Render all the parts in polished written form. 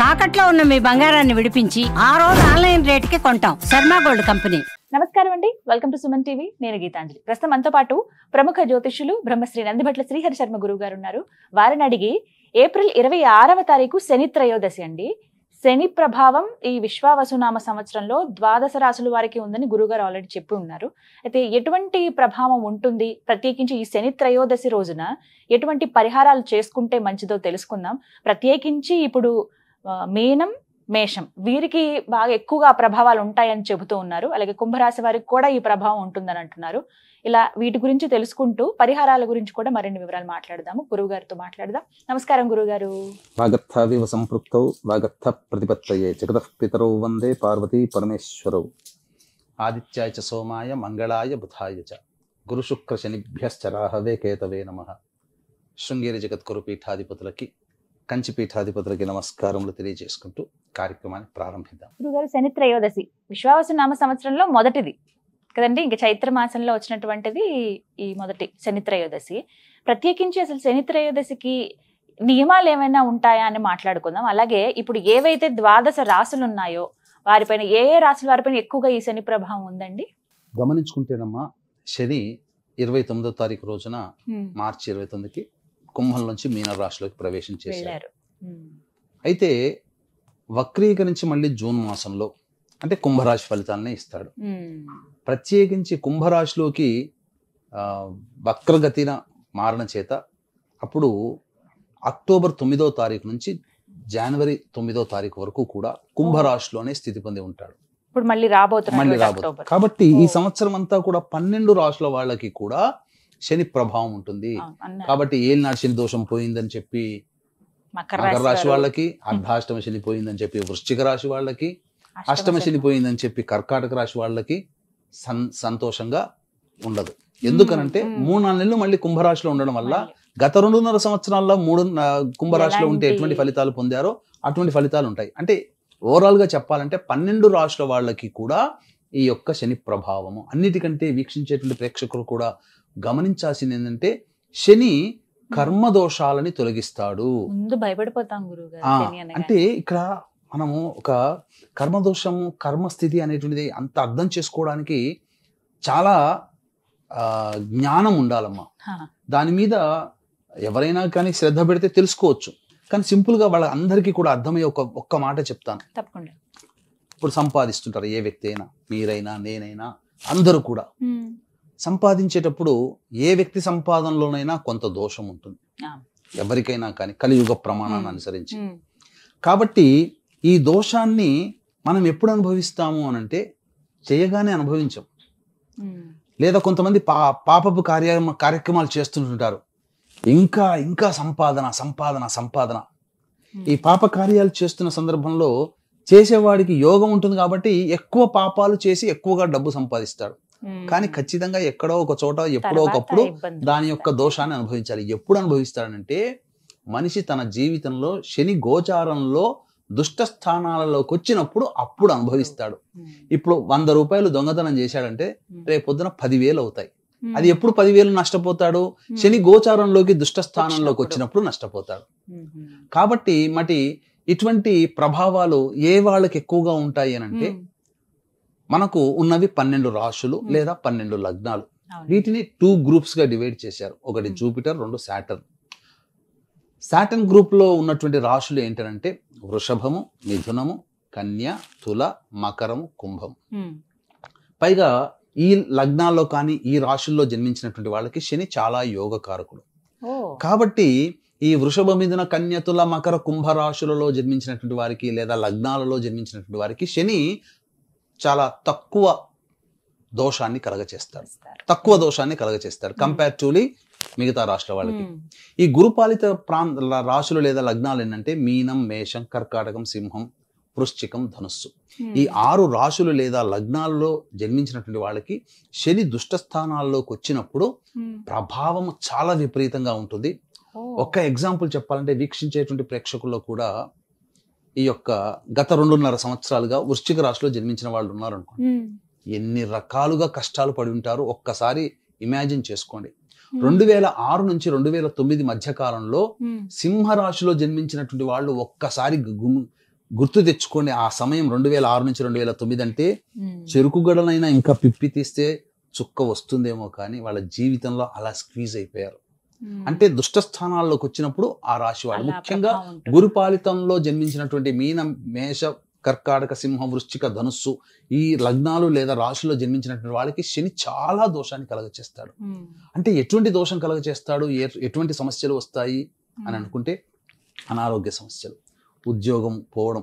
తాకట్లో ఉన్న మీ బంగారాన్ని విడిపించి ఆ రోజు ఆన్లైన్ రేటుకి కొంటాం. Sharma gold company. నమస్కారం అండి, వెల్కమ్ టు సుమన్ టీవీ. నేను గీతాంజలి. ప్రస్తుతం మనతో పాటు ప్రముఖ జ్యోతిష్యులు బ్రహ్మశ్రీ నందిభట్ల శ్రీహరి శర్మ గురువు గారు ఉన్నారు. వారిని అడిగి ఏప్రిల్ 26వ తారీఖు శని త్రయోదశి అండి. శని ప్రభావం ఈ విశ్వావసునామ సంవత్సరంలో ద్వాదశ రాశుల వారికి ఉందని గురుగారు ఆల్రెడీ చెప్పి ఉన్నారు. అయితే ఎటువంటి ప్రభావం ఉంటుంది, ప్రత్యేకించి ఈ శని త్రయోదశి రోజున ఎటువంటి పరిహారాలు చేసుకుంటే మంచిదో తెలుసుకుందాం. ప్రత్యేకించి ఇప్పుడు మీనం, మేషం వీరికి బాగా ఎక్కువగా ప్రభావాలు ఉంటాయని చెబుతూ ఉన్నారు. అలాగే కుంభరాశి వారికి కూడా ఈ ప్రభావం ఉంటుందని అంటున్నారు. ఇలా వీటి గురించి తెలుసుకుంటూ పరిహారాల గురించి కూడా మరిన్ని వివరాలు మాట్లాడదాము. గురువు గారితో మాట్లాడదాం. నమస్కారం గురుగారు. వాగర్థావివ సంపృక్తౌ వాగర్థ ప్రతిపత్తయే జగతః పితరౌ వందే పార్వతీ పరమేశ్వరౌ. ఆదిత్యాయ చ సోమాయ మంగళాయ బుధాయ చ గురు శుక్ర శనిభ్యశ్చ రాహవే కేతవే నమః. శృంగేరి జగద్గురు పీఠాధిపతులకి, కంచి పీఠాధిపతులకి నమస్కారములు తెలియజేసుకుంటూ కార్యక్రమాన్ని ప్రారంభిద్దాం. గురుగారు, శని త్రయోదశి విశ్వావసునామ సంవత్సరంలో మొదటిది కదండి. ఇంకా చైత్ర మాసంలో వచ్చినటువంటిది ఈ మొదటి శని త్రయోదశి. ప్రత్యేకించి అసలు శని త్రయోదశికి నియమాలు ఏమైనా ఉంటాయా అని మాట్లాడుకుందాం. అలాగే ఇప్పుడు ఏవైతే ద్వాదశ రాశులు ఉన్నాయో వారిపైన ఏ ఏ రాశుల వారిపైన ఎక్కువగా ఈ శని ప్రభావం ఉందండి? గమనించుకుంటేనమ్మా, శని 29వ తారీఖు రోజున మార్చి 29కి కుంభం నుంచి మీన రాశిలోకి ప్రవేశం చేశారు. అయితే వక్రీకరించి మళ్ళీ జూన్ మాసంలో అంటే కుంభరాశి ఫలితాలనే ఇస్తాడు. ప్రత్యేకించి కుంభరాశిలోకి వక్రగతిన మారణ చేత అప్పుడు అక్టోబర్ 9వ తారీఖు నుంచి జనవరి 9వ తారీఖు వరకు కూడా కుంభరాశిలోనే స్థితి పొంది ఉంటాడు. ఇప్పుడు మళ్ళీ రాబోతుంది. కాబట్టి ఈ సంవత్సరం అంతా కూడా 12 రాశుల వాళ్ళకి కూడా శని ప్రభావం ఉంటుంది. కాబట్టి ఏలినాడు శని దోషం పోయిందని చెప్పి మకర రాశి వాళ్ళకి, అర్ధాష్టమ శని పోయిందని చెప్పి వృశ్చిక రాశి వాళ్ళకి, అష్టమ శని పోయిందని చెప్పి కర్కాటక రాశి వాళ్ళకి సంతోషంగా ఉండదు. ఎందుకనంటే 3-4 నెలలు మళ్ళీ కుంభరాశిలో ఉండడం వల్ల గత 2.5 సంవత్సరాల్లో 3 కుంభరాశిలో ఉంటే ఎటువంటి ఫలితాలు పొందారో అటువంటి ఫలితాలు ఉంటాయి. అంటే ఓవరాల్ గా చెప్పాలంటే 12 రాశుల వాళ్ళకి కూడా ఈ యొక్క శని ప్రభావము. అన్నిటికంటే వీక్షించేటువంటి ప్రేక్షకులు కూడా గమనించాల్సింది ఏంటంటే శని కర్మదోషాలని తొలగిస్తాడు. భయపడిపోతాం గురువు. అంటే ఇక్కడ మనము ఒక కర్మదోషము, కర్మస్థితి అనేటువంటిది అంత అర్థం చేసుకోవడానికి చాలా జ్ఞానం ఉండాలమ్మా. దాని మీద ఎవరైనా కానీ శ్రద్ధ పెడితే తెలుసుకోవచ్చు. కానీ సింపుల్ గా వాళ్ళ అందరికీ కూడా అర్థమయ్యే ఒక్క మాట చెప్తాను. తప్పకుండా. ఇప్పుడు సంపాదిస్తుంటారు ఏ వ్యక్తి అయినా, మీరైనా నేనైనా అందరూ కూడా సంపాదించేటప్పుడు ఏ వ్యక్తి సంపాదనలోనైనా కొంత దోషం ఉంటుంది ఎవరికైనా కానీ, కలియుగ ప్రమాణాన్ని అనుసరించి. కాబట్టి ఈ దోషాన్ని మనం ఎప్పుడు అనుభవిస్తాము అనంటే చేయగానే అనుభవించం. లేదా కొంతమంది పాపపు కార్యక్రమాలు చేస్తుంటారు. ఇంకా ఇంకా సంపాదన సంపాదన సంపాదన. ఈ పాప కార్యాలు చేస్తున్న సందర్భంలో చేసేవాడికి యోగం ఉంటుంది కాబట్టి ఎక్కువ పాపాలు చేసి ఎక్కువగా డబ్బు సంపాదిస్తాడు. కానీ ఖచ్చితంగా ఎక్కడో ఒక చోట ఎప్పుడో ఒకప్పుడు దాని యొక్క దోషాన్ని అనుభవించాలి. ఎప్పుడు అనుభవిస్తాడంటే మనిషి తన జీవితంలో శని గోచారంలో దుష్ట స్థానాలలోకి వచ్చినప్పుడు అప్పుడు అనుభవిస్తాడు. ఇప్పుడు 100 రూపాయలు దొంగతనం చేశాడంటే రేపు పొద్దున 10,000 అవుతాయి. అది ఎప్పుడు 10,000 నష్టపోతాడు? శని గోచారంలోకి దుష్ట స్థానంలోకి వచ్చినప్పుడు నష్టపోతాడు. కాబట్టి మరి ఇటువంటి ప్రభావాలు ఏ వాళ్ళకి ఎక్కువగా ఉంటాయి అని అంటే మనకు ఉన్నవి 12 రాశులు లేదా 12 లగ్నాలు. వీటిని 2 గ్రూప్స్ గా డివైడ్ చేశారు. ఒకటి జూపిటర్, 2 సాటర్న్. సాటర్న్ గ్రూప్ లో ఉన్నటువంటి రాశులు ఏంటంటే వృషభము, మిథునము, కన్య, తుల, మకరము, కుంభం. పైగా ఈ లగ్నాల్లో కానీ ఈ రాశుల్లో జన్మించినటువంటి వాళ్ళకి శని చాలా యోగకారకుడు. కాబట్టి ఈ వృషభ, మిథున, కన్య, తుల, మకర, కుంభ రాశులలో జన్మించినటువంటి వారికి లేదా లగ్నాలలో జన్మించినటువంటి వారికి శని చాలా తక్కువ దోషాన్ని కలగచేస్తాడు కంపారిటివ్లీ మిగతా రాష్ట్ర వాళ్ళకి. ఈ గురుపాలిత రాశులు లేదా లగ్నాలు ఏంటంటే మీనం, మేషం, కర్కాటకం, సింహం, వృశ్చికం, ధనుస్సు. ఈ 6 రాశులు లేదా లగ్నాల్లో జన్మించినటువంటి వాళ్ళకి శని దుష్ట స్థానాల్లోకి వచ్చినప్పుడు ప్రభావం చాలా విపరీతంగా ఉంటుంది. ఒక్క ఎగ్జాంపుల్ చెప్పాలంటే వీక్షించేటువంటి ప్రేక్షకుల్లో కూడా ఈ యొక్క గత 2.5 సంవత్సరాలుగా వృశ్చిక రాశిలో జన్మించిన వాళ్ళు ఉన్నారనుకోండి, ఎన్ని రకాలుగా కష్టాలు పడి ఉంటారో ఒక్కసారి ఇమాజిన్ చేసుకోండి. 2006 నుంచి 2009 మధ్య కాలంలో సింహరాశిలో జన్మించినటువంటి వాళ్ళు ఒక్కసారి గుర్తు తెచ్చుకోండి, ఆ సమయం 2006 నుంచి 2009 అంటే చెరుకు గడలైనా ఇంకా పిప్పి తీస్తే చుక్క వస్తుందేమో కానీ వాళ్ళ జీవితంలో అలా స్క్వీజ్ అయిపోయారు. అంటే దుష్ట స్థానాల్లోకి వచ్చినప్పుడు ఆ రాశి వాళ్ళు, ముఖ్యంగా గురుపాలితంలో జన్మించినటువంటి మీన, మేష, కర్కాటక, సింహ, వృశ్చిక, ధనుస్సు ఈ లగ్నాలు లేదా రాశుల్లో జన్మించినటువంటి వాళ్ళకి శని చాలా దోషాన్ని కలగచేస్తాడు. అంటే ఎటువంటి దోషం కలగచేస్తాడు, ఎటువంటి సమస్యలు వస్తాయి అని అనుకుంటే అనారోగ్య సమస్యలు, ఉద్యోగం పోవడం,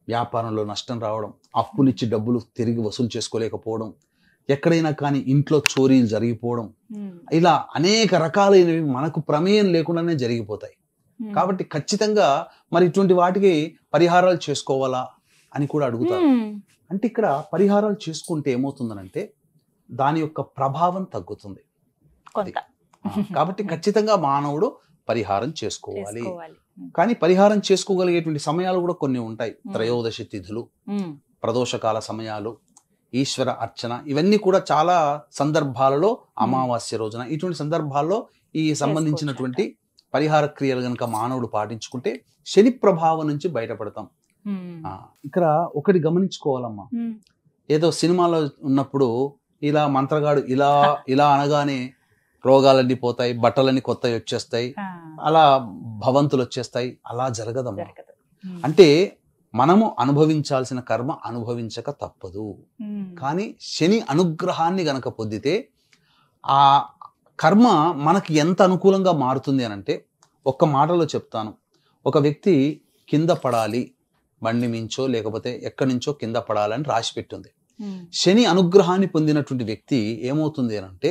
వ్యాపారంలో నష్టం రావడం, అప్పులిచ్చి డబ్బులు తిరిగి వసూలు చేసుకోలేకపోవడం, ఎక్కడైనా కానీ ఇంట్లో చోరీలు జరిగిపోవడం, ఇలా అనేక రకాలైనవి మనకు ప్రమేయం లేకుండానే జరిగిపోతాయి. కాబట్టి ఖచ్చితంగా మరి ఇటువంటి వాటికి పరిహారాలు చేసుకోవాలా అని కూడా అడుగుతారు. అంటే ఇక్కడ పరిహారాలు చేసుకుంటే ఏమవుతుందనంటే దాని యొక్క ప్రభావం తగ్గుతుంది. కాబట్టి ఖచ్చితంగా మానవుడు పరిహారం చేసుకోవాలి. కానీ పరిహారం చేసుకోగలిగేటువంటి సమయాలు కూడా కొన్ని ఉంటాయి. త్రయోదశి తిథులు, ప్రదోషకాల సమయాలు, ఈశ్వర అర్చన, ఇవన్నీ కూడా చాలా సందర్భాలలో, అమావాస్య రోజున, ఇటువంటి సందర్భాల్లో ఈ సంబంధించినటువంటి పరిహార క్రియలు గనక మానవుడు పాటించుకుంటే శని ప్రభావం నుంచి బయటపడతాం. ఇక్కడ ఒకటి గమనించుకోవాలమ్మా, ఏదో సినిమాలో ఉన్నప్పుడు ఇలా మంత్రగాడు ఇలా ఇలా అనగానే రోగాలన్నీ పోతాయి, బట్టలన్నీ కొత్తవి వచ్చేస్తాయి, అలా భవంతులు వచ్చేస్తాయి, అలా జరగదమ్మా. అంటే మనము అనుభవించాల్సిన కర్మ అనుభవించక తప్పదు. కానీ శని అనుగ్రహాన్ని గనక పొందితే ఆ కర్మ మనకి ఎంత అనుకూలంగా మారుతుంది అని అంటే, ఒక్క మాటలో చెప్తాను. ఒక వ్యక్తి కింద పడాలి, బండి మించో లేకపోతే ఎక్కడి నుంచో కింద పడాలని రాసి పెట్టింది. శని అనుగ్రహాన్ని పొందినటువంటి వ్యక్తి ఏమవుతుంది అని అంటే,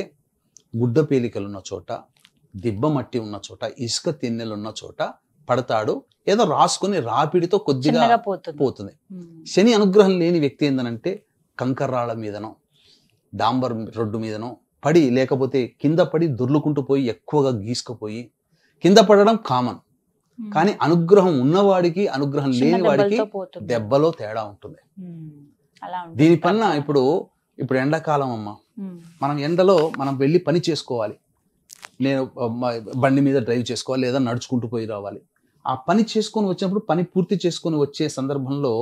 గుడ్డ పేలికలున్న చోట, దిబ్బ మట్టి ఉన్న చోట, ఇసుక తిన్నెలున్న చోట పడతాడు. ఏదో రాసుకుని రాపిడితో కొద్దిగా పోతుంది. శని అనుగ్రహం లేని వ్యక్తి ఏందనంటే కంకర్రాళ్ళ మీదనో డాంబర్ రోడ్డు మీదనో పడి, లేకపోతే కింద పడి దొర్లుకుంటూ పోయి ఎక్కువగా గీసుకుపోయి కింద పడడం కామన్. కానీ అనుగ్రహం ఉన్నవాడికి అనుగ్రహం లేని వాడికి దెబ్బలో తేడా ఉంటుంది. దీనిపైన ఇప్పుడు ఎండాకాలం అమ్మ, మనం ఎండలో మనం వెళ్ళి పని చేసుకోవాలి. నేను బండి మీద డ్రైవ్ చేసుకోవాలి లేదా నడుచుకుంటూ పోయి రావాలి. ఆ పని చేసుకొని వచ్చినప్పుడు, పని పూర్తి చేసుకొని వచ్చే సందర్భంలో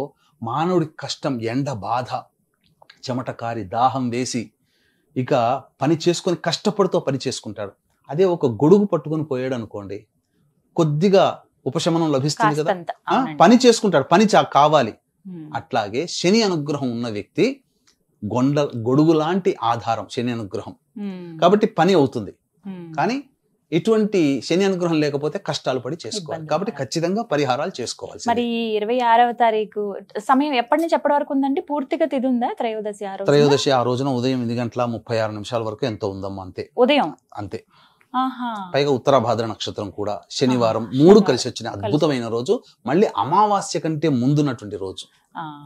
మానవుడి కష్టం, ఎండ బాధ, చెమట కారి దాహం వేసి ఇక పని చేసుకొని కష్టపడుతూ పని చేసుకుంటాడు. అదే ఒక గొడుగు పట్టుకొని పోయాడు అనుకోండి, కొద్దిగా ఉపశమనం లభిస్తుంది కదా, పని చేసుకుంటాడు, పని కావాలి. అట్లాగే శని అనుగ్రహం ఉన్న వ్యక్తి గొడుగు లాంటి ఆధారం శని అనుగ్రహం, కాబట్టి పని అవుతుంది. కానీ ఇటువంటి శని అనుగ్రహం లేకపోతే కష్టాలు పడి చేసుకోవాలి. కాబట్టి ఖచ్చితంగా పరిహారాలు చేసుకోవాలి. మరి 26వ తారీఖు సమయం ఎప్పటి నుంచి ఎప్పటి వరకు ఉందండి? పూర్తిగా తిథి ఉందా త్రయోదశి? త్రయోదశి ఆ రోజున ఉదయం 8:36 వరకు ఎంతో ఉందమ్మా, అంతే. ఉదయం అంతే. పైగా ఉత్తరాభాద్ర నక్షత్రం కూడా, శనివారం 3 కలిసి వచ్చిన అద్భుతమైన రోజు, మళ్ళీ అమావాస్య కంటే ముందున్నటువంటి రోజు.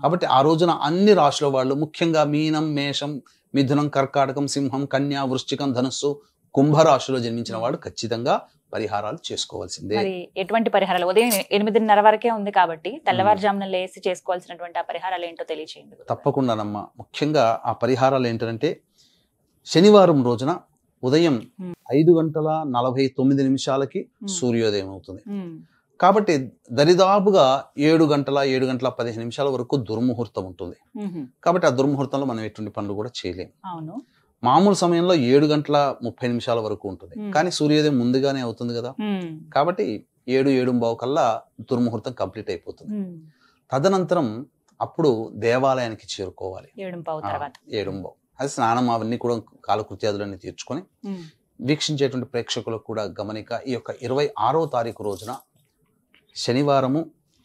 కాబట్టి ఆ రోజున అన్ని రాశుల వాళ్ళు, ముఖ్యంగా మీనం, మేషం, మిథునం, కర్కాటకం, సింహం, కన్యా, వృశ్చికం, ధనుస్సు, కుంభరాశిలో జన్మించిన వాళ్ళు ఖచ్చితంగా పరిహారాలు చేసుకోవాల్సిందే. మరి ఎటువంటి పరిహారాలు? ఉదయం 8:30 వరకే ఉంది కాబట్టి తెల్లవారుజామున లేసి చేసుకోవాల్సినటువంటి ఆ పరిహారాలు ఏంటో తెలియచేయండి. తప్పకుండానమ్మా. ముఖ్యంగా ఆ పరిహారాలు ఏంటంటే, శనివారం రోజున ఉదయం 5:49 సూర్యోదయం అవుతుంది. కాబట్టి దరిదాపుగా 7:15 వరకు దుర్ముహూర్తం ఉంటుంది. కాబట్టి ఆ దుర్ముహూర్తంలో మనం ఎటువంటి పనులు కూడా చేయలేము. మామూలు సమయంలో 7:30 వరకు ఉంటుంది. కానీ సూర్యోదయం ముందుగానే అవుతుంది కదా, కాబట్టి 7:15 కల్లా దుర్ముహూర్తం కంప్లీట్ అయిపోతుంది. తదనంతరం అప్పుడు దేవాలయానికి చేరుకోవాలి. 7:15 అది స్నానం అవన్నీ కూడా కాలకృత్యాదులన్నీ తీర్చుకొని వీక్షించేటువంటి ప్రేక్షకులకు కూడా గమనిక. ఈ యొక్క 26వ తారీఖు రోజున శనివారము,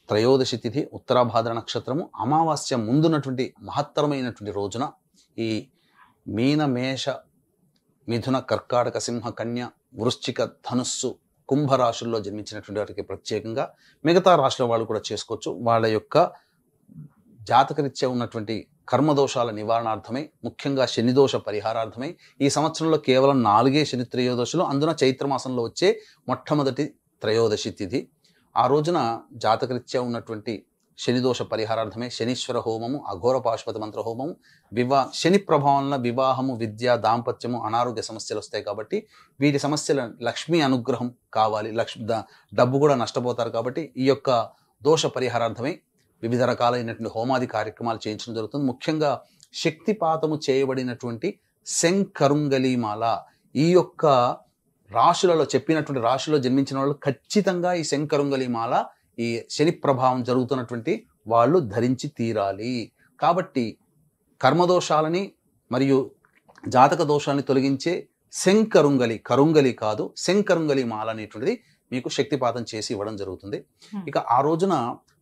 త్రయోదశి తిథి, ఉత్తరాభాద్ర నక్షత్రము, అమావాస్య ముందున్నటువంటి మహత్తరమైనటువంటి రోజున ఈ మీన, మేష, మిథున, కర్కాటక, సింహ, కన్య, వృశ్చిక, ధనుస్సు, కుంభరాశుల్లో జన్మించినటువంటి వారికి ప్రత్యేకంగా, మిగతా రాశుల వాళ్ళు కూడా చేసుకోవచ్చు. వాళ్ళ యొక్క జాతకరీత్యా ఉన్నటువంటి కర్మదోషాల నివారణార్థమై, ముఖ్యంగా శనిదోష పరిహారార్థమై ఈ సంవత్సరంలో కేవలం 4 శని త్రయోదశులు, అందున చైత్రమాసంలో వచ్చే మొట్టమొదటి త్రయోదశి తిథి. ఆ రోజున జాతకరీత్యా ఉన్నటువంటి శనిదోష పరిహారార్థమై శనీశ్వర హోమము, అఘోర పాశుపతి మంత్ర హోమము, శని ప్రభావంలో వివాహము, విద్య, దాంపత్యము, అనారోగ్య సమస్యలు వస్తాయి. కాబట్టి వీటి సమస్యల లక్ష్మీ అనుగ్రహం కావాలి, డబ్బు కూడా నష్టపోతారు. కాబట్టి ఈ యొక్క దోష పరిహారార్థమై వివిధ రకాలైనటువంటి హోమాది కార్యక్రమాలు చేయించడం జరుగుతుంది. ముఖ్యంగా శక్తిపాతము చేయబడినటువంటి శంకరుంగలీమాల, ఈ యొక్క రాశులలో చెప్పినటువంటి రాశులలో జన్మించిన వాళ్ళు ఖచ్చితంగా ఈ శంకరుంగలీమాల ఈ శని ప్రభావం జరుగుతున్నటువంటి వాళ్ళు ధరించి తీరాలి. కాబట్టి కర్మదోషాలని మరియు జాతక దోషాన్ని తొలగించే శంకరుంగలి, కరుంగలి కాదు, శంకరుంగలి మాల అనేటువంటిది మీకు శక్తిపాతం చేసి ఇవ్వడం జరుగుతుంది. ఇక ఆ రోజున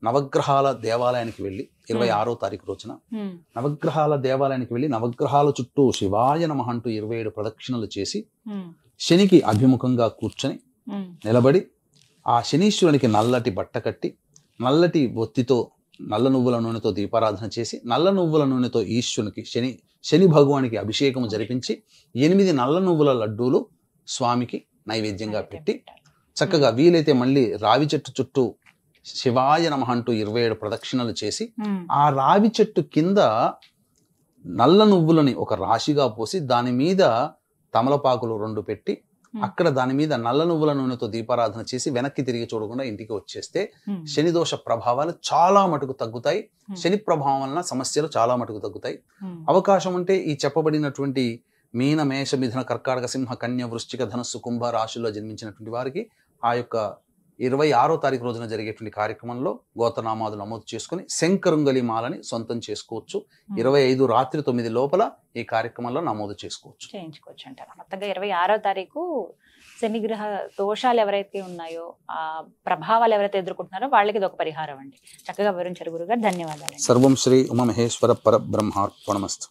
నవగ్రహాల దేవాలయానికి వెళ్ళి 26వ తారీఖు రోజున నవగ్రహాల దేవాలయానికి వెళ్ళి నవగ్రహాల చుట్టూ శివాయ నమః అంటూ 27 ప్రదక్షిణలు చేసి శనికి అభిముఖంగా కూర్చొని నిలబడి ఆ శనీశ్వరునికి నల్లటి బట్ట కట్టి నల్లటి ఒత్తితో నల్ల నువ్వుల నూనెతో దీపారాధన చేసి నల్ల నువ్వుల నూనెతో ఈశ్వరునికి శని భగవానికి అభిషేకం జరిపించి 8 నల్ల నువ్వుల లడ్డూలు స్వామికి నైవేద్యంగా పెట్టి చక్కగా వీలైతే మళ్ళీ రావి చెట్టు చుట్టూ శివాయ నమః అంటూ 27 ప్రదక్షిణలు చేసి ఆ రావి చెట్టు కింద నల్ల నువ్వులని ఒక రాశిగా పోసి దాని మీద తమలపాకులు 2 పెట్టి అక్కడ దాని మీద నల్ల నువ్వుల నూనెతో దీపారాధన చేసి వెనక్కి తిరిగి చూడకుండా ఇంటికి వచ్చేస్తే శని దోష ప్రభావాలు చాలా మటుకు తగ్గుతాయి. శని ప్రభావం వలన సమస్యలు చాలా మటుకు తగ్గుతాయి. అవకాశం ఉంటే ఈ చెప్పబడినటువంటి మీన, మేష, మిథున, కర్కాటక, సింహ, కన్య, వృశ్చిక, ధనస్సు, కుంభ రాశుల్లో జన్మించినటువంటి వారికి ఆ యొక్క 26వ తారీఖు రోజున జరిగేటువంటి కార్యక్రమంలో గోత్రనామాలు నమోదు చేసుకుని శంకరుంగలి మాలని సొంతం చేసుకోవచ్చు. 25 రాత్రి 9 లోపల ఈ కార్యక్రమంలో నమోదు చేయించుకోవచ్చు అంటారు. మొత్తంగా 26వ తారీఖు శనిగ్రహ దోషాలు ఎవరైతే ఉన్నాయో, ఆ ప్రభావాలు ఎవరైతే ఎదుర్కొంటున్నారో వాళ్ళకి ఇది ఒక పరిహారం అండి. చక్కగా వివరించారు గురుగారు, ధన్యవాదాలు. సర్వం శ్రీ ఉమామహేశ్వర పరబ్రహ్మార్పణమస్తు.